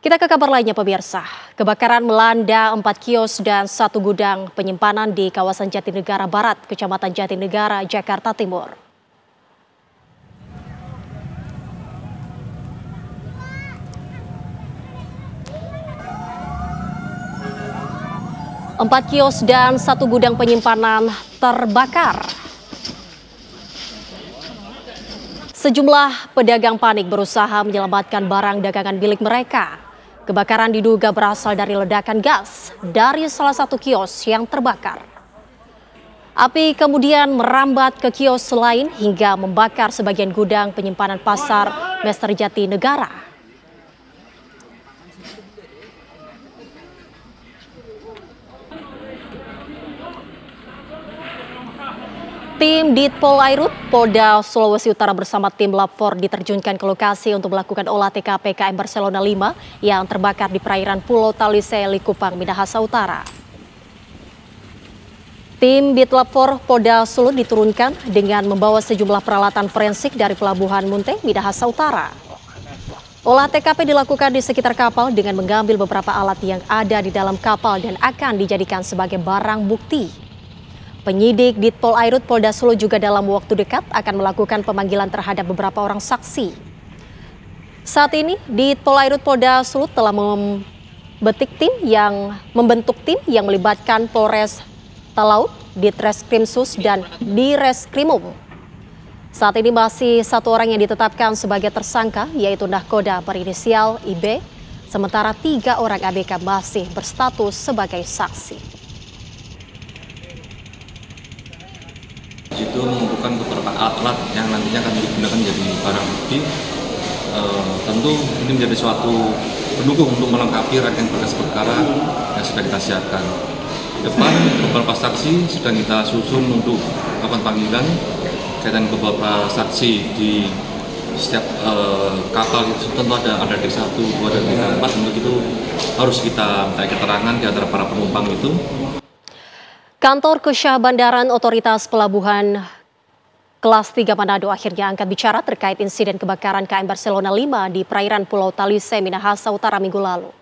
Kita ke kabar lainnya pemirsa. Kebakaran melanda 4 kios dan 1 gudang penyimpanan di kawasan Jatinegara Barat, Kecamatan Jatinegara, Jakarta Timur. Empat kios dan 1 gudang penyimpanan terbakar. Sejumlah pedagang panik berusaha menyelamatkan barang dagangan milik mereka. Kebakaran diduga berasal dari ledakan gas dari salah satu kios yang terbakar. Api kemudian merambat ke kios lain hingga membakar sebagian gudang penyimpanan pasar Mester Jatinegara. Tim Ditpol Airut Polda Sulawesi Utara bersama tim Lab 4 diterjunkan ke lokasi untuk melakukan olah TKP KM Barcelona 5 yang terbakar di perairan Pulau Talise, Likupang, Minahasa Utara. Tim Ditlab 4 Polda Sulut diturunkan dengan membawa sejumlah peralatan forensik dari Pelabuhan Munte, Minahasa Utara. Olah TKP dilakukan di sekitar kapal dengan mengambil beberapa alat yang ada di dalam kapal dan akan dijadikan sebagai barang bukti. Penyidik Ditpol Airut Polda Sulut juga dalam waktu dekat akan melakukan pemanggilan terhadap beberapa orang saksi. Saat ini Ditpol Airut Polda Sulut telah membentuk tim yang melibatkan Polres Talaut, Ditreskrimsus dan Direskrimum. Saat ini masih 1 orang yang ditetapkan sebagai tersangka yaitu Nahkoda berinisial IB, sementara 3 orang ABK masih berstatus sebagai saksi. Itu mengumpulkan beberapa alat yang nantinya akan digunakan menjadi barang bukti. Tentu ini menjadi suatu pendukung untuk melengkapi rangkaian berkas perkara yang sudah kita siapkan. Depan beberapa saksi sedang kita susun untuk melakukan panggilan kaitan beberapa saksi di setiap kapal itu tentu ada D1, 2, dan 3, 4. Untuk itu harus kita minta keterangan di antara para penumpang itu. Kantor Kesyah Bandaran Otoritas Pelabuhan Kelas 3 Manado akhirnya angkat bicara terkait insiden kebakaran KM Barcelona 5 di perairan Pulau Talise, Minahasa Utara minggu lalu.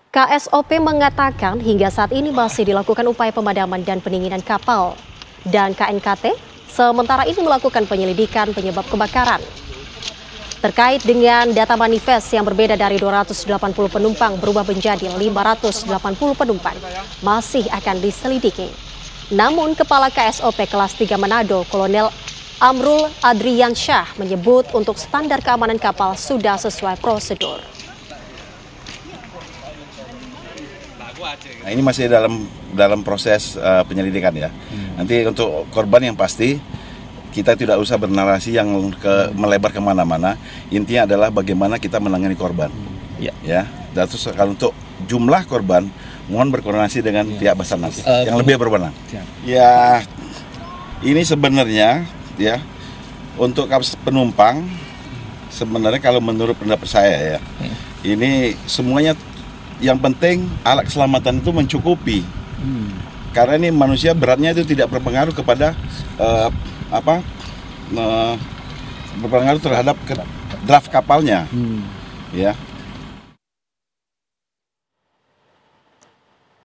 KSOP mengatakan hingga saat ini masih dilakukan upaya pemadaman dan pendinginan kapal. Dan KNKT sementara ini melakukan penyelidikan penyebab kebakaran. Terkait dengan data manifest yang berbeda dari 280 penumpang berubah menjadi 580 penumpang, masih akan diselidiki. Namun Kepala KSOP Kelas 3 Manado, Kolonel Amrul Adriansyah menyebut untuk standar keamanan kapal sudah sesuai prosedur. Nah, ini masih dalam proses penyelidikan ya. Nanti untuk korban yang pasti, kita tidak usah bernarasi yang melebar kemana-mana. Intinya adalah bagaimana kita menangani korban. Ya. Dan terus kalau untuk jumlah korban, mohon berkoordinasi dengan pihak Basarnas yang lebih berwenang. Ya, ini sebenarnya ya untuk penumpang sebenarnya kalau menurut pendapat saya ya, ini semuanya yang penting alat keselamatan itu mencukupi. Karena ini manusia beratnya itu tidak berpengaruh kepada berpengaruh terhadap draft kapalnya, ya.